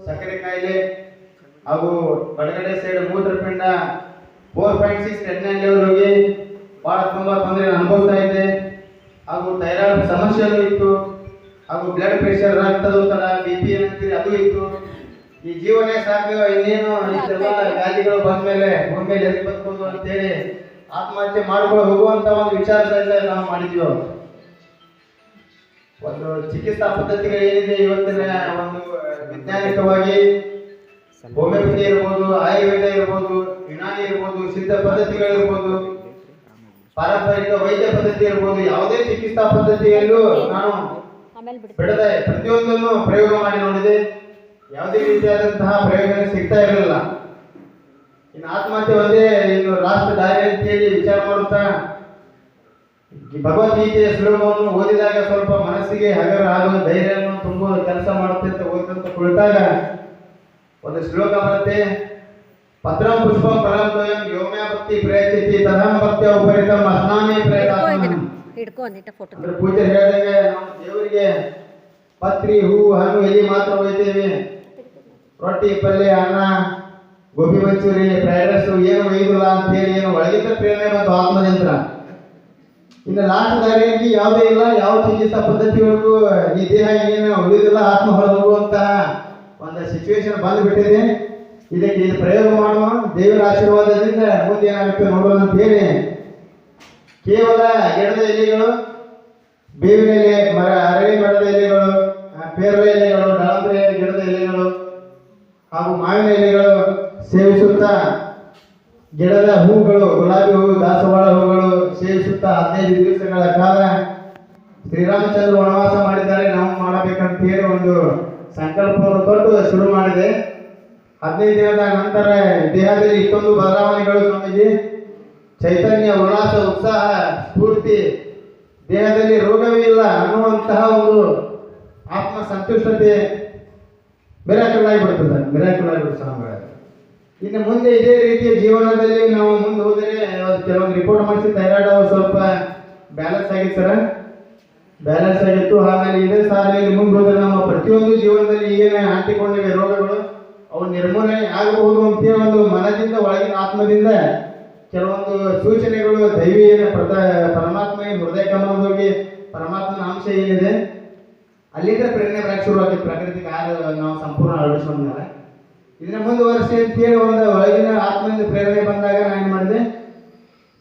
ಸಕ್ಕರೆ ಕಾಯಿಲೆ ಹಾಗೂ ಬಲಗಡೆ ಸೈಡ್ ಮೂತ್ರಪಿಂಡ 4.6 ರೆಡ್ನಲ್ ಲೆವೆಲ್ ಹೋಗಿ ಬಹಳ ತುಂಬಾ ತೊಂದರೆ ಅನುಭವಿಸ್ತಾ ಇದೆ. ಹಾಗೂ ಥೈರಾಯ್ಡ್ ಸಮಸ್ಯೆಗಳು ಇತ್ತು, ಹಾಗೂ ಬ್ಲಡ್ ಪ್ರೆಷರ್, ರಕ್ತದೊತ್ತಡ, BP ಅಂತೀರಿ ಅದು ಇತ್ತು. ಈ ಜೀವನ ಸಾಕು, ಇನ್ನೇನು ಇಷ್ಟೆಲ್ಲ ಗಾದಿಗಳು ಬಂದ ಮೇಲೆ ಭೂಮಿ ಮೇಲೆ ಎದ್ದು ಬದುಕೋದು ಅಂತೇಳಿ ಆತ್ಮಹತ್ಯೆ ಮಾಡ್ಕೊಂಡು ಹೋಗುವಂತ ಒಂದು ವಿಚಾರ ಸಹಿತ ನಾವು ಮಾಡಿದ್ವಿ. ಒಂದು ಚಿಕಿತ್ಸಾ ಪದ್ಧತಿಗಳು ಏನಿದೆ ಇವತ್ತಿನ ಒಂದು ವೈಜ್ಞಾನಿಕವಾಗಿ ಹೋಮಿಯೋಪತಿ ಇರ್ಬೋದು, ಆಯುರ್ವೇದ ಇರ್ಬೋದು, ಯುನಾನಿ ಇರ್ಬೋದು, ಸಿದ್ಧ ಪದ್ಧತಿಗಳಿರ್ಬೋದು, ಪಾರಂಪರಿಕ ವೈದ್ಯ ಪದ್ಧತಿ ಇರ್ಬೋದು, ಯಾವುದೇ ಚಿಕಿತ್ಸಾ ಪದ್ಧತಿಯಲ್ಲೂ ನಾನು ಬಿಡದೆ ಪ್ರತಿಯೊಂದನ್ನು ಪ್ರಯೋಗ ಮಾಡಿ ನೋಡಿದೆ. ಯಾವುದೇ ರೀತಿಯಾದಂತಹ ಪ್ರಯೋಜನ ಸಿಗ್ತಾ ಇರಲಿಲ್ಲ. ಇನ್ನು ಆತ್ಮಹತ್ಯೆ ಒಂದೇ ಇನ್ನು ರಾಷ್ಟ್ರ ದಾರಿ ಅಂತೇಳಿ ವಿಚಾರ ಮಾಡುತ್ತಾ ಭಗವದ್ಗೀತೆಯ ಶ್ಲೋಕವನ್ನು ಓದಿದಾಗ ಸ್ವಲ್ಪ ಮನಸ್ಸಿಗೆ ಹಗರ ಆಗುವ ಧೈರ್ಯವನ್ನು ತುಂಬುವ ಕೆಲಸ ಮಾಡುತ್ತೆ ಅಂತ ಓದ್ಕೊಂತ ಕುಳಿತಾಗ ಒಂದು ಶ್ಲೋಕ ಬರುತ್ತೆ. ಪತ್ರಂ ಪುಷ್ಪಂ ಫಲಂ ದ್ವಯಂ ಯೋಮ್ಯ ಭಕ್ತಿ ಪ್ರಯಚ್ಯತಿ ತದಂ ಭಕ್ತ್ಯ ಉಪರಿತಂ ಅಸ್ನಾಮಿ ಪ್ರಯತಾತ್ಮನಃ. ಅಂದ್ರೆ ಪೂಜೆ ಹೇಳಿದಂಗೆ ನಾವು ದೇವರಿಗೆ ಪತ್ರಿ, ಹೂ, ಹಣ್ಣು, ಎಲೆ ಮಾತ್ರ ಒಯ್ತೇವೆ. ರೊಟ್ಟಿ, ಪಲ್ಯ, ಅನ್ನ, ಗೋಬಿ ಮಂಚೂರಿ, ಫ್ರೈಡ್ ರೈಸ್ ಏನು ಒಯ್ದಿಲ್ಲ ಅಂತ ಹೇಳಿ ಏನು ಒಳಗಿದ್ದ ಪ್ರೇರಣೆ ಮತ್ತು ಆತ್ಮನಿಯಂತ್ರ. ಇನ್ನು ಲಾಸ್ಟ್ ದಾರಿಯಲ್ಲಿ ಯಾವುದೇ ಇಲ್ಲ, ಯಾವ ಚಿಕಿತ್ಸಾ ಪದ್ಧತಿಗಳಿಗೂ ಈ ದೇಹ ಏನು ಉಳಿದಿಲ್ಲ, ಆತ್ಮ ಹೊರಹೋಗುವಂತಹ ಒಂದು ಸಿಚುವೇಶನ್ ಬಂದುಬಿಟ್ಟಿದೆ. ಇದಕ್ಕೆ ಇದು ಪ್ರಯೋಗ ಮಾಡುವ ದೇವರ ಆಶೀರ್ವಾದದಿಂದ ಮುಂದೆ ಏನಾಗುತ್ತೆ ನೋಡೋಣ ಅಂತ ಹೇಳಿ ಕೇವಲ ಗಿಡದ ಎಲೆಗಳು, ಬೇವಿನ ಎಲೆ, ಅರಳಿ ಮರದ ಎಲೆಗಳು, ಪೇರಳೆ ಎಲೆಗಳು, ದಾಳಂಬ್ರೆ ಗಿಡದ ಎಲೆಗಳು ಹಾಗೂ ಮಾವಿನ ಎಲೆಗಳು ಸೇವಿಸುತ್ತಾ ಗಿಡದ ಹೂಗಳು, ಗುಲಾಬಿ ಹೂವು, ದಾಸವಾಳ ಹೂಗಳು ಸೇವಿಸುತ್ತಾ 15 ದಿವಸಗಳ ಕಾಲ ಶ್ರೀರಾಮಚಂದ್ರ ವನವಾಸ ಮಾಡಿದ್ದಾರೆ, ನಾವು ಮಾಡಬೇಕಂತ ಹೇಳಿ ಒಂದು ಸಂಕಲ್ಪವನ್ನು ತೊಟ್ಟು ಶುರು ಮಾಡಿದೆ. 15 ದಿನದ ನಂತರ ದೇಹದಲ್ಲಿ ಇಷ್ಟೊಂದು ಬದಲಾವಣೆಗಳು ಸ್ವಾಮೀಜಿ, ಚೈತನ್ಯ, ಉಲ್ಲಾಸ, ಉತ್ಸಾಹ, ಸ್ಫೂರ್ತಿ, ದೇಹದಲ್ಲಿ ರೋಗವೇ ಇಲ್ಲ ಅನ್ನುವಂತಹ ಒಂದು ಆತ್ಮ ಸಂತುಷ್ಟತೆ ಮಿರಾಕಲ್ ಆಗಿಬಿಡ್ತದೆ. ಸ್ವಾಮಿಗಳ ಇನ್ನು ಮುಂದೆ ಇದೇ ರೀತಿಯ ಜೀವನದಲ್ಲಿ ನಾವು ಮುಂದೆ ಹೋದರೆ ಕೆಲವೊಂದು ರಿಪೋರ್ಟ್ ಮಾಡಿಸಿ ಥೈರಾಯ್ಡ್ ಸ್ವಲ್ಪ ಬ್ಯಾಲೆನ್ಸ್ ಆಗಿತ್ತು ಸರ್, ಬ್ಯಾಲೆನ್ಸ್ ಆಗಿತ್ತು. ಆಮೇಲೆ ಇದೇ ಸಾಧನೆಯಲ್ಲಿ ಮುಂದೆ ಹೋದರೆ ನಮ್ಮ ಪ್ರತಿಯೊಂದು ಜೀವನದಲ್ಲಿ ಏನೇ ಅಂಟಿಕೊಂಡಿವೆ ರೋಗಗಳು ಅವು ನಿರ್ಮೂಲನೆ ಆಗಬಹುದು ಅಂತೇಳಿ ಒಂದು ಮನದಿಂದ, ಒಳಗಿನ ಆತ್ಮದಿಂದ ಕೆಲವೊಂದು ಸೂಚನೆಗಳು ದೈವೀಯ ಪರಮಾತ್ಮ ಹೃದಯ ಕಮಲದೋಗಿ ಪರಮಾತ್ಮನ ಅಂಶ ಏನಿದೆ ಅಲ್ಲಿಂದ ಪ್ರೇರಣೆ ಬರಕ್ಕೆ ಶುರು ಆಗುತ್ತೆ. ಪ್ರಕೃತಿಗೆ ನಾವು ಸಂಪೂರ್ಣ ಅಳವಡಿಸ್ಕೊಂಡ್ಮೇಲೆ ಇದನ್ನ ಮುಂದುವರಿಸಿ ಅಂತೇಳಿ ಒಂದು ಒಳಗಿನ ಆತ್ಮದಿಂದ ಪ್ರೇರಣೆ ಬಂದಾಗ ನಾನು ಏನು ಮಾಡಿದೆ,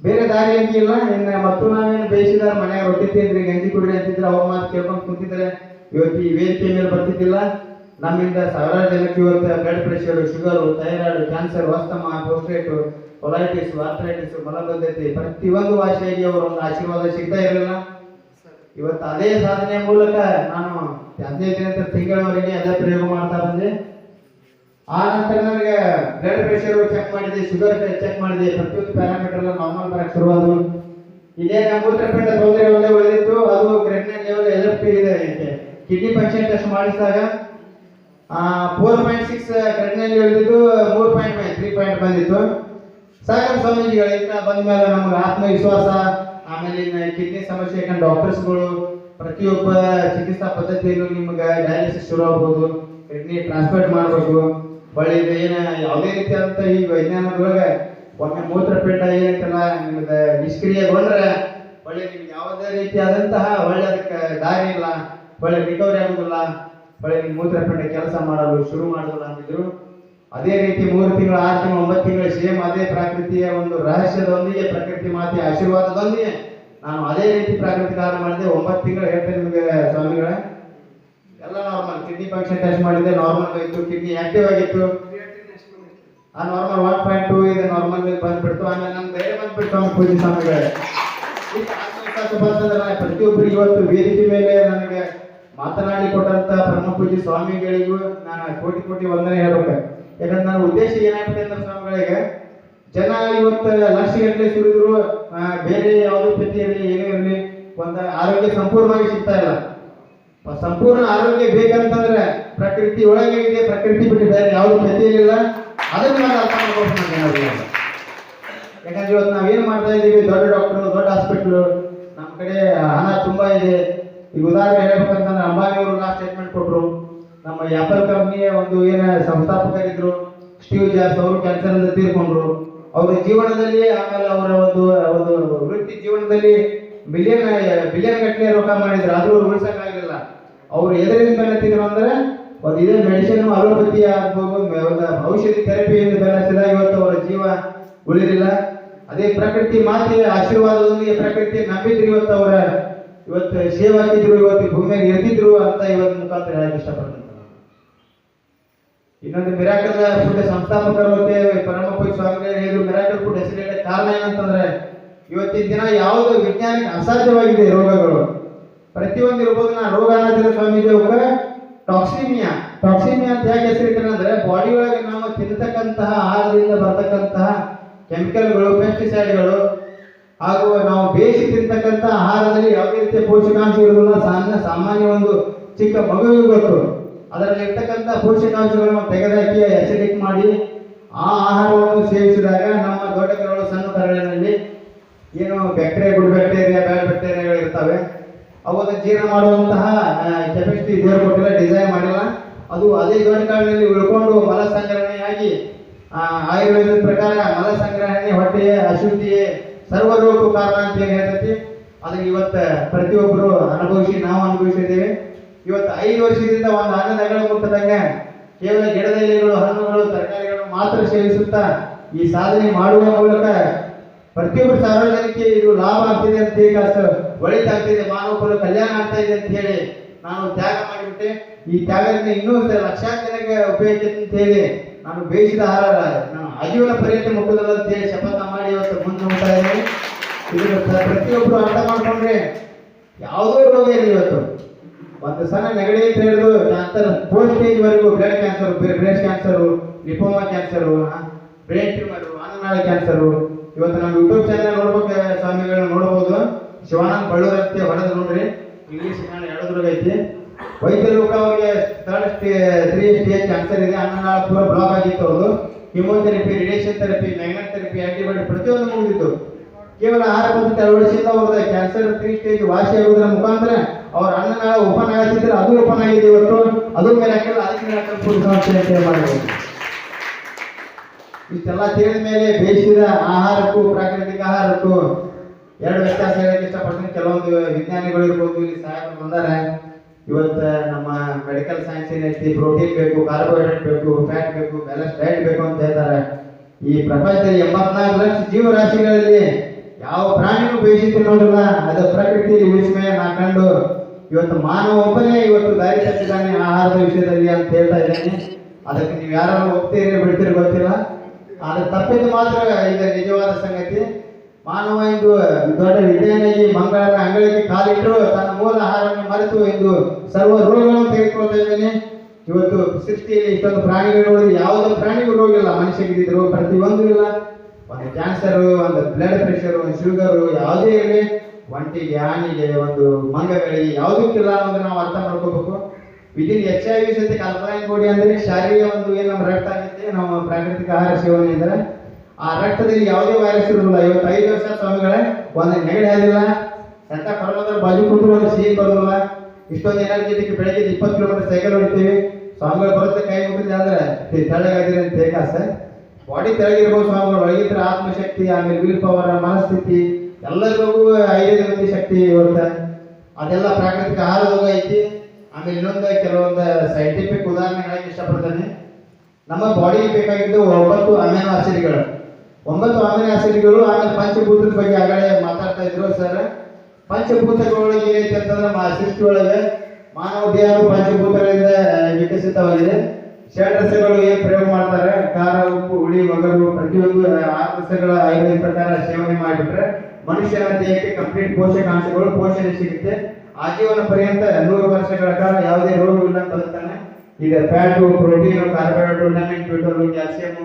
ಬೇರೆ ದಾರಿ ಇಲ್ಲ. ಇನ್ನು ಮತ್ತು ನಾವೇನು ಬೇಯಿಸಿದಾರ ಮನೆಯಾಗ ರೊಟ್ಟಿ ತಿಂದ್ರಿ, ಗಂಜಿ ಕುಡ್ರಿ ಅಂತಿದ್ರೆ ಅವ್ರ ಮಾತು ಕೇಳ್ಕೊಂಡು ಕುಂತಿದ್ರೆ ಇವತ್ತು ಈ ವೇದಿಕೆ ಮೇಲೆ ಬರ್ತಿದ್ದಿಲ್ಲ. ನಮ್ಮಿಂದ ಸಾವಿರಾರು ಜನಕ್ಕೆ ಇವತ್ತು blood pressure, sugar, thyroid, cancer, asthma, prostate, colitis, arthritis, ಮಲಬದ್ಧತೆ ಪ್ರತಿಯೊಂದು ವಾಸಿಯಾಗಿ ಅವರ ಒಂದು ಆಶೀರ್ವಾದ ಸಿಗ್ತಾ ಇರಲಿಲ್ಲ. ಇವತ್ತು ಅದೇ ಸಾಧನೆಯ ಮೂಲಕ ನಾನು 15 ದಿನದ ತಿಂಗಳವರೆಗೆ ಅದೇ ಪ್ರಯೋಗ ಮಾಡ್ತಾ ಬಂದೆ. ಆ ನಂತರ ನನಗೆ ಬ್ಲಡ್ ಪ್ರೆಷರ್ ಚೆಕ್ ಮಾಡಿದೆ, ಶುಗರ್ ಚೆಕ್ ಮಾಡಿದೆ, ಪ್ರತಿಯೊಂದು ಪ್ಯಾರಾಮೀಟರ್ ಎಲ್ಲ ನಾರ್ಮಲ್ ಬರಕ್ಕೆ ಶುರುವಾದವು. ಇದೇ ಮೂತ್ರಪಿಂಡ ತೊಂದರೆ ಒಂದೇ ಉಳಿದಿತ್ತು, ಅದು ಕ್ರೆಡ್ನಲ್ ಲೆವೆಲ್ LFT ಇದೆ. ಕಿಡ್ನಿ ಫಂಕ್ಷನ್ ಟೆಸ್ಟ್ ಮಾಡಿಸಿದಾಗ 4.6 ಕ್ರೆಡ್ನಲ್ ಉಳಿದಿದ್ದು 3.5 ಬಂದಿತ್ತು. ಸಾಕಷ್ಟು ಸ್ವಾಮೀಜಿಗಳಿಂದ ಬಂದ ಮೇಲೆ ನಮ್ಗೆ ಆತ್ಮವಿಶ್ವಾಸ, ಆಮೇಲೆ ಕಿಡ್ನಿ ಸಮಸ್ಯೆ ಯಾಕಂದ್ರೆ ಡಾಕ್ಟರ್ಸ್ಗಳು ಪ್ರತಿಯೊಬ್ಬ ಚಿಕಿತ್ಸಾ ಪದ್ಧತಿಯಲ್ಲೂ ನಿಮ್ಗೆ ಡಯಾಲಿಸಿಸ್ ಶುರು ಆಗ್ಬೋದು, ಕಿಡ್ನಿ ಟ್ರಾನ್ಸ್ಪ್ಲಾಂಟ್ ಮಾಡಬೇಕು, ಒಳ್ಳೆ ಏನು ಯಾವುದೇ ರೀತಿಯಾದಂಥ ಈ ವೈಜ್ಞಾನದೊಳಗೆ ಒಮ್ಮೆ ಮೂತ್ರಪಿಂಡ ಏನಂತಲ್ಲ ನಿಮ್ಗೆ ನಿಷ್ಕ್ರಿಯಗೊಂಡ್ರೆ ಒಳ್ಳೆ ನಿಮ್ಗೆ ಯಾವುದೇ ರೀತಿಯಾದಂತಹ ಒಳ್ಳೆ ಅದಕ್ಕೆ ದಾರಿ ಇಲ್ಲ, ಒಳ್ಳೆ ರಿಕವರಿ ಆಗೋದಿಲ್ಲ, ಒಳ್ಳೆ ನಿಮ್ಮ ಮೂತ್ರಪಿಂಡ ಕೆಲಸ ಮಾಡಲು ಶುರು ಮಾಡೋದಿಲ್ಲ ಅಂತಿದ್ರು. ಅದೇ ರೀತಿ 3 ತಿಂಗಳು, 6 ತಿಂಗಳು, 9 ತಿಂಗಳು ಸೇಮ್ ಅದೇ ಪ್ರಕೃತಿಯ ಒಂದು ರಹಸ್ಯದೊಂದಿಗೆ, ಪ್ರಕೃತಿ ಮಾತೆಯ ಆಶೀರ್ವಾದದೊಂದಿಗೆ ನಾನು ಅದೇ ರೀತಿ ಪ್ರಾಕೃತಿಕ ಆಹಾರ ಮಾಡಿದೆ. 9 ತಿಂಗಳು ಹೇಳ್ತೇನೆ ನಿಮಗೆ ಸ್ವಾಮಿಗಳ, ಎಲ್ಲ ನಾರ್ಮಲ್. ಕಿಡ್ನಿ ಫಂಕ್ಷನ್ ಟೆಸ್ಟ್ ಮಾಡಿದೆ, ನಾರ್ಮಲ್ ಇತ್ತು, ಕಿಡ್ನಿ ಆಕ್ಟಿವ್ ಆಗಿತ್ತು. ಆ ನಾರ್ಮಲ್ 1.2 ಇದೆ, ನಾರ್ಮಲ್ ಬಂದ್ಬಿಡ್ತು. ಆಮೇಲೆ ನಮ್ಗೆ ಧೈರ್ಯ ಬಂದ್ಬಿಡ್ತು ನಮ್ಮ ಪೂಜೆ ಸ್ವಾಮಿಗಳೇ. ಪ್ರತಿಯೊಬ್ಬರಿಗೆ ಇವತ್ತು ವೇದಿಕೆ ಮೇಲೆ ನನಗೆ ಮಾತನಾಡಿ ಕೊಟ್ಟಂತ ಪರಮ ಪೂಜೆ ಸ್ವಾಮಿಗಳಿಗೂ ನಾನು ಕೋಟಿ ಕೋಟಿ ವಂದನೆ ಹೇಳ್ಬೇಕು. ಯಾಕಂದ್ರೆ ನನ್ನ ಉದ್ದೇಶ ಏನಾಗ್ತದೆ ಅಂದ್ರೆ ಸ್ವಾಮಿಗಳಿಗೆ, ಜನ ಇವತ್ತು ಲಕ್ಷಗಟ್ಟಲೆ ಸುರಿದ್ರು ಬೇರೆ ಯಾವುದೋ ಪತಿ ಇರಲಿ ಏನೇ ಇರಲಿ ಒಂದು ಆರೋಗ್ಯ ಸಂಪೂರ್ಣವಾಗಿ ಸಿಗ್ತಾ ಇಲ್ಲ. ಸಂಪೂರ್ಣ ಆರೋಗ್ಯ ಬೇಕಂತಂದ್ರೆ ಪ್ರಕೃತಿ ಒಳಗೆ ಇದೆ, ಪ್ರಕೃತಿ ಬಿಟ್ಟು ಬೇರೆ ಯಾವುದು ಪತಿಯಲ್ಲಿಲ್ಲ. ಅದನ್ನ ನಾನು ಅರ್ಥ ಮಾಡ್ಕೊಂಡು ಯಾಕಂದ್ರೆ ಇವತ್ತು ನಾವೇನು ಮಾಡ್ತಾ ಇದ್ದೀವಿ, ದೊಡ್ಡ ಡಾಕ್ಟರ್, ದೊಡ್ಡ ಹಾಸ್ಪಿಟ್ಲು, ನಮ್ಮ ಕಡೆ ಹಣ ತುಂಬಾ ಇದೆ. ಈಗ ಉದಾಹರಣೆ ಹೇಳ್ಬೇಕಂತಂದ್ರೆ ಅಂಬಾನಿ ಅವರು ಲಾಸ್ಟ್ ಸ್ಟೇಟ್ಮೆಂಟ್ ಕೊಟ್ಟರು, ನಮ್ಮ ಆಪಲ್ ಕಂಪ್ನಿಯ ಒಂದು ಸಂಸ್ಥಾಪಕರಿದ್ರು ಸ್ಟೀವ್ ಜಾಬ್ಸ್, ಅವರು ಕ್ಯಾನ್ಸರ್ ಅಂತ ತೀರ್ಕೊಂಡ್ರು. ಅವರ ಜೀವನದಲ್ಲಿ ಆಮೇಲೆ ಅವರ ಒಂದು ವೃತ್ತಿ ಜೀವನದಲ್ಲಿ ಬಿಲಿಯನ್ ಗಟ್ಟಲೆ ರೊಕ್ಕ ಮಾಡಿದ್ರು, ಆದ್ರೂ ಅವ್ರು ಉಳಿಸಕ್ಕಾಗಲಿಲ್ಲ. ಅವ್ರು ಎದರಿಂದ ಬೆನ್ನತ್ತಿದ್ರು ಅಂದ್ರೆ ಒಂದು ಇದೇ ಮೆಡಿಸಿನ್ ಅಲೋಪತಿ ಆಗ್ಬೋದು, ಔಷಧಿ ಥೆರಪಿಯಿಂದ ಬೆನ್ನತ್ತಿದ ಇವತ್ತು ಅವರ ಜೀವ ಉಳಿದಿಲ್ಲ. ಅದೇ ಪ್ರಕೃತಿ ಮಾತೆಯ ಆಶೀರ್ವಾದದೊಂದಿಗೆ ಪ್ರಕೃತಿ ನಂಬಿದ್ರು ಇವತ್ತು ಸೇವೆ ಹಾಕಿದ್ರು, ಇವತ್ತು ಭೂಮಿಯಲ್ಲಿ ಇರ್ತಿದ್ರು ಅಂತ ಇವತ್ತು ಮುಖಾಂತರ ಹೇಳಕ್ ಇಷ್ಟಪಡ್ತೀನಿ. ಇನ್ನೊಂದು ಮಿರಾಕಲ್ ಫುಡ್ ಸಂಸ್ಥಾಪಕರು ಪರಮಪೂಜ್ಯ ಸ್ವಾಮಿಗಳು ಹೇಳಿದ್ರು, ಮಿರಾಕಲ್ ಫುಡ್ ಹೆಸರಿಡ ಕಾರಣ ಏನಂತಂದ್ರೆ ಇವತ್ತಿನ ದಿನ ಯಾವುದು ವಿಜ್ಞಾನಿಕ ಅಸಾಧ್ಯವಾಗಿದೆ ರೋಗಗಳು ಪ್ರತಿಯೊಂದು ಇರ್ಬೋದು. ನಾ ರೋಗ ಅನ್ನೋದಿಲ್ಲ ಸ್ವಾಮೀಜಿ, ಟಾಕ್ಸಿಮಿಯಾ ಅಂತ ಯಾಕೆ ಹೆಸರಿಟ್ಟಾರೆ ಅಂದ್ರೆ ಬಾಡಿ ಒಳಗೆ ನಾವು ತಿನ್ನತಕ್ಕಂತಹ ಆಹಾರದಿಂದ ಬರ್ತಕ್ಕಂತಹ ಕೆಮಿಕಲ್ಗಳು, ಪೆಸ್ಟಿಸೈಡ್ಗಳು ಹಾಗೂ ನಾವು ಬೇಯಿಸಿ ತಿಂತಕ್ಕಂಥ ಆಹಾರದಲ್ಲಿ ಯಾವುದೇ ರೀತಿಯ ಪೋಷಕಾಂಶ ಇರುವುದಿಲ್ಲ. ಸಾಮಾನ್ಯ ಒಂದು ಚಿಕ್ಕ ಮಗುವಿಗೆ ಗೊತ್ತು. ಅದರಲ್ಲಿ ಇರ್ತಕ್ಕಂಥ ಪೋಷಕಾಂಶಗಳನ್ನು ತೆಗೆದುಹಾಕಿ ಅಸಿಡಿಕ್ ಮಾಡಿ ಆ ಆಹಾರವನ್ನು ಸೇವಿಸಿದಾಗ ನಮ್ಮ ದೊಡ್ಡ ಕರಳು, ಸಣ್ಣ ಕರಳಿನಲ್ಲಿ ಗುಡ್ ಬ್ಯಾಕ್ಟೀರಿಯಾ, ಬ್ಯಾಡ್ ಬ್ಯಾಕ್ಟೀರಿಯಾಗಳು ಇರ್ತವೆ. ಅವನ್ನು ಜೀರ್ಣ ಮಾಡುವಂತಹ ಕೆಪಾಸಿಟಿ ದೇವರು ಕೊಟ್ಟಿಲ್ಲ, ಡಿಸೈನ್ ಮಾಡಿಲ್ಲ. ಅದು ಅದೇ ದೊಡ್ಡ ಕರಳಿನಲ್ಲಿ ಉಳ್ಕೊಂಡು ಮಲ ಸಂಗ್ರಹಣೆಯಾಗಿ ಆಯುರ್ವೇದದ ಪ್ರಕಾರ ಮಲ ಸಂಗ್ರಹಣೆ ಹೊಟ್ಟೆಯ ಅಶುದ್ಧಿಯೇ ಸರ್ವರೋಗಕ್ಕೂ ಕಾರಣ ಅಂತ ಏನು ಹೇಳ್ತೈತಿ. ಅದಕ್ಕೆ ಇವತ್ತು ಪ್ರತಿಯೊಬ್ಬರು ನಾವು ಅನುಭವಿಸಿದ್ದೇವೆ. ಇವತ್ತು 5 ವರ್ಷದಿಂದ ಒಂದು ಅನ್ನದಗಳ ಮುಟ್ಟದಂಗೆ ಕೇವಲ ಗಿಡದ ಎಲೆಗಳು, ಹಣ್ಣುಗಳು, ತರಕಾರಿಗಳು ಮಾತ್ರ ಸೇವಿಸುತ್ತಾ ಈ ಸಾಧನೆ ಮಾಡುವ ಮೂಲಕ ಪ್ರತಿಯೊಬ್ಬರು ಸಾರ್ವಜನಿಕ ಇದು ಲಾಭ ಆಗ್ತಿದೆ ಅಂತ ಹೇಳಿ, ಒಳಿತಾಗ್ತಿದೆ, ಮಾನವ ಕುಲ ಕಲ್ಯಾಣ ಆಗ್ತಾ ಇದೆ ಅಂತ ಹೇಳಿ ನಾನು ತ್ಯಾಗ ಮಾಡಿಬಿಟ್ಟೆ. ಈ ತ್ಯಾಗದಿಂದ ಇನ್ನೂ ಲಕ್ಷಾಂತರ ಜನಕ್ಕೆ ಉಪಯೋಗ ಅಂತ ಹೇಳಿ ನಾನು ಬೇಯಿಸಿದ ಆಹಾರ ನಾನು ಆಜೀವನ ಪರ್ಯಂತ ಮುಟ್ಟುದಲ್ಲ ಅಂತ ಹೇಳಿ ಶಪಥ ಮಾಡಿ ಇವತ್ತು ಮುಂದೆ ಹೋಗ್ತಾ ಇದ್ದೀನಿ. ಇದನ್ನು ಪ್ರತಿಯೊಬ್ಬರು ಅರ್ಥ ಮಾಡ್ಕೊಂಡ್ರೆ ಯಾವುದೋ ರೋಗ ಇಲ್ಲ. ಇವತ್ತು ಒಂದು ಸಣ್ಣ ನೆಗಡಿ ಅಂತ ಹೇಳಿದ್ರು ಕ್ಯಾನ್ಸರ್ 4th ಸ್ಟೇಜ್ ವರೆಗೂ, blood cancer, breast cancer, lipoma cancer, brain tumour, ಅನ್ನನಾಳ ಕ್ಯಾನ್ಸರು. ಇವತ್ತು ನಮ್ಮ ಯೂಟ್ಯೂಬ್ ಚಾನಲ್ ನೋಡ್ಬೇಕು ಸ್ವಾಮಿಗಳನ್ನ ನೋಡಬಹುದು. ಶಿವಾನಂದ್ ಬಳ್ಳೂರ್ ಅಂತ ಹೊಡೆದು ನೋಡ್ರಿ, ಇಂಗ್ಲಿಷ್ ಎಡದ್ರಾಗ ಐತಿ. ವೈದ್ಯ ಲೋಕ ಅವರಿಗೆ 3 ಸ್ಟೇಜ್ ಕ್ಯಾನ್ಸರ್ ಇದೆ, ಅನ್ನನಾಳ ಪೂರ ಬ್ಲಾಕ್ ಆಗಿತ್ತು. ಅವ್ರದ್ದು chemotherapy, radiation therapy, magnet therapy, antibiotic ಪ್ರತಿಯೊಂದು ಮುಗಿದಿತ್ತು. ಕೇವಲ ಆಹಾರ ಪದ್ಧತಿ ಅಳವಡಿಸಿದ ಅವ್ರದ ಕ್ಯಾನ್ಸರ್ 3 ಸ್ಟೇಜ್ ವಾಸಿ ಆಗುವುದರ ಮುಖಾಂತರ ಅವ್ರ ಅನ್ನನಾಳ ಓಪನ್ ಆಗತ್ತಿದ್ರೆ ಅದು ಓಪನ್ ಆಗಿದೆ. ಇವತ್ತು ಅದು ಮಿರಾಕಲ್, ಅದಕ್ಕೆ ಮಿರಾಕಲ್ ಫುಡ್ ಸಂಸ್ಥೆ ಅಂತ ಮಾಡಬಹುದು. ಇಷ್ಟೆಲ್ಲ ತಿಳಿದ ಮೇಲೆ ಬೇಯಿಸಿದ ಆಹಾರಕ್ಕೂ ಪ್ರಾಕೃತಿಕ ಆಹಾರಕ್ಕೂ 2 ವ್ಯತ್ಯಾಸ ಹೇಳಕ್ಕೆ ಇಷ್ಟಪಡ್ತೀನಿ. ಕೆಲವೊಂದು ವಿಜ್ಞಾನಿಗಳು ಇರ್ಬೋದು, ಇಲ್ಲಿ ಸಹಾಯಕರು ಬಂದಾರೆ. ಇವತ್ತು ನಮ್ಮ ಮೆಡಿಕಲ್ ಸೈನ್ಸ್ ಏನೈತಿ, ಪ್ರೋಟೀನ್ ಬೇಕು, ಕಾರ್ಬೋಹೈಡ್ರೇಟ್ ಬೇಕು, ಫ್ಯಾಟ್ ಬೇಕು, ಬ್ಯಾಲೆನ್ಸ್ ಡಯಟ್ ಬೇಕು ಅಂತ ಹೇಳ್ತಾರೆ. ಈ ಪ್ರಪಂಚದಲ್ಲಿ 84 ಲಕ್ಷ ಜೀವರಾಶಿಗಳಲ್ಲಿ ಯಾವ ಪ್ರಾಣಿನೂ ಬೇಯಿಸಿ ತಿನ್ನೋದಿಲ್ಲ. ಅದು ಪ್ರಕೃತಿಯಲ್ಲಿ ಉಳಿಸ್ಮೆ ಕಂಡು ಇವತ್ತು ಮಾನವ ಒಬ್ಬನೇ ಇವತ್ತು ದಾರಿ ತಪ್ಪಿದ್ದಾನೆ ಆಹಾರದ ವಿಷಯದಲ್ಲಿ ಅಂತ ಹೇಳ್ತಾ ಇದ್ದೇನೆ. ಅದಕ್ಕೆ ನೀವು ಯಾರು ಒಪ್ತೀರಿ ಬಿಡ್ತೀರಿ ಗೊತ್ತಿಲ್ಲ. ಆದ್ರೆ ತಪ್ಪಿದ್ದು ಮಾತ್ರ ಇದು ನಿಜವಾದ ಸಂಗತಿ. ಮಾನವ ಇಂದು ದೊಡ್ಡ ವಿಜ್ಞಾನಿಯಾಗಿ ಮಂಗಳನ ಅಂಗಳಿಗೆ ಕಾಲಿಟ್ಟು ತನ್ನ ಮೂಲ ಆಹಾರವನ್ನು ಮರೆತು ಇಂದು ಸರ್ವ ರೋಗಗಳನ್ನು ತೆಗೆದುಕೊಳ್ತಾ ಇದ್ದೇನೆ. ಇವತ್ತು ಸೃಷ್ಟಿಯಲ್ಲಿ ಇಷ್ಟೊಂದು ಪ್ರಾಣಿಗಳು ನೋಡಿ ಯಾವುದೇ ಪ್ರಾಣಿಗೂ ರೋಗ ಇಲ್ಲ, ಮನುಷ್ಯರಿಗೆ ರೋಗ ಪ್ರತಿಯೊಂದು ಇಲ್ಲ. ಒಂದು ಕ್ಯಾನ್ಸರು, ಒಂದು ಬ್ಲಡ್ ಪ್ರೆಷರು, ಒಂದು ಶುಗರು, ಯಾವುದೇ ಇರಲಿ, ಒಂಟಿಗೆ, ಆನಿಗೆ, ಒಂದು ಮಂಗಗಳಿಗೆ ಯಾವುದಕ್ಕಿಲ್ಲ ಅನ್ನೋದನ್ನ ನಾವು ಅರ್ಥ ಮಾಡ್ಕೋಬೇಕು. ವಿದಿನ್ HIV ಸತಿ ಅಲ್ಕಲೈನ್ ಬಾಡಿ ಅಂದ್ರೆ ಶಾರೀರಿಕ ಒಂದು ನಮ್ಮ ರಕ್ತ ಆಗುತ್ತೆ ನಾವು ಪ್ರಾಕೃತಿಕ ಆಹಾರ ಸೇವನೆ ಇದ್ರೆ ಆ ರಕ್ತದಲ್ಲಿ ಯಾವುದೇ ವೈರಸ್ ಇರೋದಿಲ್ಲ. 5 ವರ್ಷ ಸ್ವಾಮಿಗಳೇ ಒಂದು ನೆಗಡಿ ಆಗಿಲ್ಲ, ಎಂತ ಪರ್ವತರ ಬಾಜು ಕೂತು ಒಂದು ಸಿಹಿ ಬರೋದಿಲ್ಲ. ಇಷ್ಟೊಂದು ಎನರ್ಜೆಟಿಕ್ ಬೆಳಗ್ಗೆ 20 ಕಿಲೋಮೀಟರ್ ಸೈಕಲ್ ಹೊಡಿತೀವಿ. ಸ್ವಾಮಿಗಳು ಬರುತ್ತೆ ಕೈ ಮುಗಿದ್ರೆ ಅಂದ್ರೆ ತೆಳ್ಳಗಾಗಿರಿ ಅಂತ ಬೇಕಾಸ ಬಾಡಿ ತೆಳಗಿರ್ಬೋದು. ಸ್ವಾಮಿಗಳು ಒಳಗಿದ್ರೆ ಆತ್ಮಶಕ್ತಿ, ಆಮೇಲೆ ವಿಲ್ ಪವರ್, ಮನಸ್ಥಿತಿ ಎಲ್ಲರಿಗೂ 5 ಮಂದಿ ಶಕ್ತಿ ಇರುತ್ತೆ. ಅದೆಲ್ಲ ಪ್ರಾಕೃತಿಕ ಆಹಾರದಾಗ ಐತಿ. ಆಮೇಲೆ ಇನ್ನೊಂದು ಕೆಲವೊಂದು ಸೈಂಟಿಫಿಕ್ ಉದಾಹರಣೆ ಹೇಳಕ್ಕೆ ಇಷ್ಟಪಡ್ತೇನೆ. ನಮ್ಮ ಬಾಡಿಗೆ ಬೇಕಾಗಿದ್ದು 9 ಅಮೈನೋ ಆಸಿಡ್ಗಳು. 9 ಅಮೈನೋ ಆಸಿಡ್ಗಳು. ಆಮೇಲೆ ಪಂಚಭೂತದ ಬಗ್ಗೆ ಆಗಲೇ ಮಾತಾಡ್ತಾ ಇದ್ರು ಸರ್. ಪಂಚಭೂತಗಳೊಳಗೆ ಏನೈತೆ ಅಂತಂದ್ರೆ ಸೃಷ್ಟಿ ಒಳಗೆ ಮಾನವ ದೇಹ ಪಂಚಭೂತಗಳಿಂದ ವಿಕಸಿತವಾಗಿದೆ. ಷಡ್ರಸಗಳು ಏನ್ ಪ್ರಯೋಗ ಮಾಡ್ತಾರೆ, ಖಾರ, ಉಪ್ಪು, ಹುಳಿ, ಒಗರು, ಪ್ರತಿಯೊಂದು 6 ರಸಗಳ ಆಯುರ್ವೇದ ಪ್ರಕಾರ ಸೇವನೆ ಮಾಡಿಬಿಟ್ರೆ ಮನುಷ್ಯನ ದೇಹಕ್ಕೆ ಕಂಪ್ಲೀಟ್ ಪೋಷಕಾಂಶಗಳು ಪೋಷಣೆ ಸಿಗುತ್ತೆ. ಆಜೀವನ ಪರ್ಯಂತ 100 ವರ್ಷಗಳ ಕಾಲ ಯಾವುದೇ ರೋಗವಿಲ್ಲ ಬದುಕ್ತಾನೆ. ಈಗ fat, protein, carbohydrate, vitamin, bitumen, calcium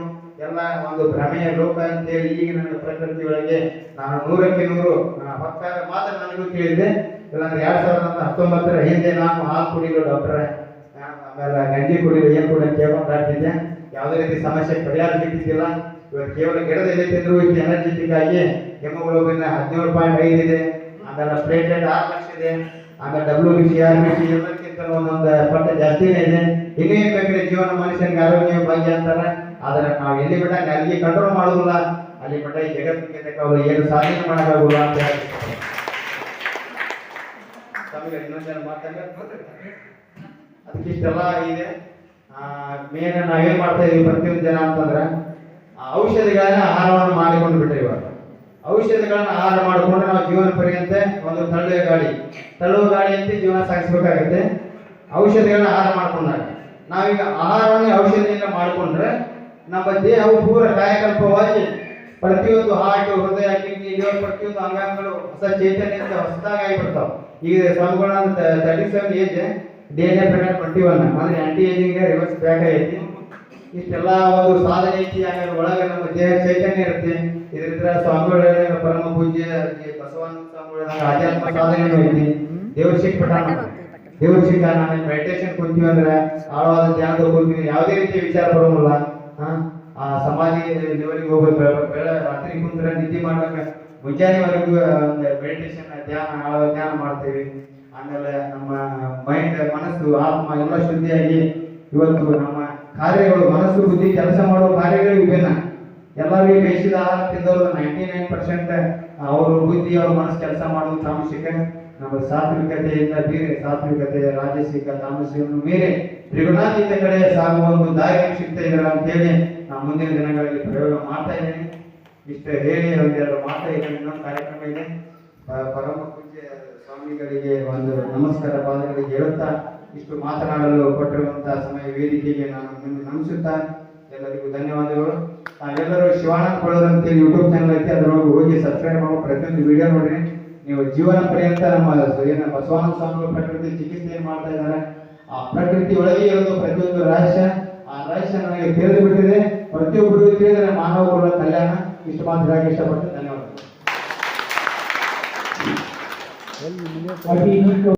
ಎಲ್ಲ ಒಂದು ಭ್ರಮೆಯ ಲೋಕ ಅಂತೇಳಿ ಈಗಿನ ಪ್ರಕೃತಿ ಒಳಗೆ ನಾನು 100ಕ್ಕೆ 100 ಹೊತ್ತಾಗ ಮಾತ್ರ ನನಗೂ ತಿಳಿದಿದೆ. ಇಲ್ಲಾಂದ್ರೆ 2019 ಹಿಂದೆ ನಾನು ಹಾಲು ಕುಡಿಲು ಡಾಕ್ಟರ್, ಆಮೇಲೆ ಗಂಜಿ ಕುಡಿಲು ಏನು ಕೂಡ ಕೇಳ್ಕೊಂಡಾಡ್ತಿದ್ದೆ. ಯಾವುದೇ ರೀತಿ ಸಮಸ್ಯೆ ಪರಿಹಾರ ಸಿಗ್ತಿದ್ದಿಲ್ಲ. ಇವತ್ತು ಕೇವಲ ಗಿಡದ ಎಲೆ ತಿಂದ್ರು ಇಷ್ಟು ಎನರ್ಜೆಟಿಕ್ ಆಗಿ ಹೆಮೋಗ್ಲೋಬಿನ್ 17.5 ಇದೆ. ಆಮೇಲೆ ಪ್ಲೇಟ್ಲೆಟ್ 6 ಲಕ್ಷ ಇದೆ. ಆಮೇಲೆ WBC, RBC ಎಲ್ಲಕ್ಕಿಂತ ಇದಕ್ಕಿಂತ ಒಂದೊಂದು ಪಟ್ಟು ಜಾಸ್ತಿನೇ ಇದೆ. ಇನ್ನೂ ಏನ್ ಬೇಕ್ರಿ ಜೀವನ ಮನುಷ್ಯನಿಗೆ ಆರೋಗ್ಯ ಭಾಗ್ಯ ಅಂತಾರ. ಆದ್ರೆ ನಾವು ಎಲ್ಲಿ ಬಿಟ್ಟ ಅಲ್ಲಿಗೆ ಕಂಟ್ರೋಲ್ ಮಾಡೋದಿಲ್ಲ, ಅಲ್ಲಿ ಬಿಟ್ಟ ಈ ಜಗತ್ತಿಗೆ ಏನು ಸಾಧನೆ ಮಾಡೋಕ್ಕಾಗೋಲ್ಲ ಅಂತ ಹೇಳಿ ತಮಗೆ ಇನ್ನೊಂದು ಜನ ಅದಕ್ಕೆ ಇಷ್ಟೆಲ್ಲ ಇದೆ. ಮೇನ್ ನಾವೇನ್ ಮಾಡ್ತಾ ಇದೀವಿ ಪ್ರತಿಯೊಂದು ಜನ ಅಂತಂದ್ರೆ ಔಷಧಿಗಳನ್ನ ಆಹಾರವನ್ನು ಮಾಡಿಕೊಂಡು ಬಿಟ್ರಿ. ಇವಾಗ ಔಷಧಿಗಳನ್ನ ಆಹಾರ ಮಾಡಿಕೊಂಡ್ರೆ ನಾವು ಜೀವನ ಪರ್ಯಂತ ಒಂದು ತಳ್ಳುವ ಗಾಳಿಯಂತೆ ಜೀವನ ಸಾಗಿಸ್ಬೇಕಾಗತ್ತೆ. ಔಷಧಿಗಳನ್ನ ಆಹಾರ ಮಾಡ್ಕೊಂಡಾಗ ನಾವೀಗ ಆಹಾರವನ್ನೇ ಔಷಧಿಯಿಂದ ಮಾಡಿಕೊಂಡ್ರೆ ನಮ್ಮ ದೇಹವು ಪೂರ ಕಾಯಕಲ್ಪವಾಗಿ ಪ್ರತಿಯೊಂದು ಹಾರ್ಟ್, ಹೃದಯ, ಕಿಡ್ನಿ, ಲಿವರ್ ಪ್ರತಿಯೊಂದು ಅಂಗಾಂಗಗಳು ಹೊಸ ಚೈತನ್ಯದಿಂದ ಹೊಸದಾಗಿ ಆಗಿಬಿಡ್ತಾವೆ. ಈಗ ಸ್ವಾಮಿಗಳ 37 ಏಜ್, DNA ಪ್ರಕಾರ 21 ಅಂದ್ರೆ ಆಂಟಿ ಏಜಿಂಗ್ ರಿವರ್ಸ್ ಬ್ಯಾಕ್ ಐತಿ. ಇಷ್ಟೆಲ್ಲ ಒಂದು ಸಾಧನೆ ಐತಿ. ಆಮೇಲೆ ಒಳಗೆ ನಮ್ಮ ದೇಹ ಚೈತನ್ಯ ಇರುತ್ತೆ. ಇದರಿಂದ ಸ್ವಾಮಿಗಳ ಪರಮ ಪೂಜ್ಯ ಬಸವಾನಂದ ಸ್ವಾಮಿಗಳ ಆಧ್ಯಾತ್ಮ ಸಾಧನೆ ಐತಿ. ದೇವ್ರ ಸಿಕ್ಕ ನಾನು ಮೆಡಿಟೇಷನ್ ಕುಂತೀವಿ ಅಂದ್ರೆ ಆಳವಾದ ಧ್ಯಾನದ ಕುಂತೀವಿ, ಯಾವುದೇ ರೀತಿಯ ವಿಚಾರ ಬರೋಲ್ಲ. ಆ ಸಮಾಧಿ ಲೆವೆಲ್ಗೆ ಹೋಗ್ಬೇಕು. ರಾತ್ರಿ ಕುಂತ್ರೆ ನಿದ್ದೆ ಮಾಡುವಾಗ ಮುಂಜಾನೆವರೆಗೂ ಮೆಡಿಟೇಷನ್ ಆಳವಾದ ಧ್ಯಾನ ಮಾಡ್ತೀವಿ. ಆಮೇಲೆ ನಮ್ಮ ಮೈಂಡ್, ಮನಸ್ಸು, ಆತ್ಮ ಎಲ್ಲ ಶುದ್ಧಿಯಾಗಿ ಇವತ್ತು ನಮ್ಮ ಕಾರ್ಯಗಳು, ಮನಸ್ಸು, ಬುದ್ಧಿ ಕೆಲಸ ಮಾಡುವ ಕಾರ್ಯಗಳು ವಿಭಿನ್ನ. ಎಲ್ಲರಿಗೂ ಬೇಯಿಸಿದ ಆಹಾರ ತಿಂದವರು 99% ಅವರು ಬುದ್ಧಿ, ಅವ್ರ ಮನಸ್ಸು ಕೆಲಸ ಮಾಡೋದು ತಾಮಸಿಕ. ನಮ್ಮ ಸಾತ್ವಿಕತೆಯಿಂದ ಬೇರೆ, ಸಾತ್ವಿಕತೆ, ರಾಜಸಿಕ, ತಾಮಸಿಕವನ್ನು ಮೀರಿ ತ್ರಿಗುಣಾತೀತ ಕಡೆ ಸಾಗುವ ಒಂದು ದಾರಿ ಸಿಗ್ತಾ ಇದ್ದಾರೆ ಅಂತೇಳಿ ನಾವು ಮುಂದಿನ ದಿನಗಳಲ್ಲಿ ಪ್ರಯೋಗ ಮಾಡ್ತಾ ಇದ್ದೀನಿ. ಇಷ್ಟು ಹೇಳಿ ಒಂದೆರಡು ಮಾತಾಡಿದ್ರೆ ಇನ್ನೊಂದು ಕಾರ್ಯಕ್ರಮ ಇದೆ. ಪರಮ ಪೂಜ್ಯ ಸ್ವಾಮಿಗಳಿಗೆ ಒಂದು ನಮಸ್ಕಾರ ಪಾದಗಳಿಗೆ ಹೇಳುತ್ತಾ ಇಷ್ಟು ಮಾತನಾಡಲು ಕೊಟ್ಟಿರುವಂತಹ ಸಮಯ ವೇದಿಕೆಗೆ ನಾನು ನಮಿಸುತ್ತಾ ಎಲ್ಲರಿಗೂ ಧನ್ಯವಾದಗಳು. ನಾವೆಲ್ಲರೂ ಶಿವಾನಂದ ಕೊಳ್ಳೋರು ಅಂತೇಳಿ ಯೂಟ್ಯೂಬ್ ಚಾನಲ್ ಐತೆ, ಅದರೊಳಗೆ ಹೋಗಿ ಸಬ್ಸ್ಕ್ರೈಬ್ ಮಾಡೋ ಪ್ರತಿಯೊಂದು ವಿಡಿಯೋ ನೋಡ್ರಿ. ನೀವು ಜೀವನ ಪರ್ಯಂತ ನಮ್ಮ ಏನು ಬಸವಾನಂದ ಸ್ವಾಮಿಗಳು ಪ್ರಕೃತಿ ಚಿಕಿತ್ಸೆ ಏನ್ ಮಾಡ್ತಾ ಇದ್ದಾರೆ, ಆ ಪ್ರಕೃತಿ ಒಳಗೆ ಇರೋದು ಪ್ರತಿಯೊಂದು ರಹಸ್ಯ. ಆ ರಹಸ್ಯ ನನಗೆ ತಿಳಿದು ಬಿಟ್ಟಿದೆ. ಪ್ರತಿಯೊಬ್ಬರಿಗೂ ತಿಳಿದರೆ ಮಾನವ ಕುಲ ಕಲ್ಯಾಣ. ಇಷ್ಟು ಮಾತ್ರ ಇಷ್ಟಪಟ್ಟು ಧನ್ಯವಾದಗಳು.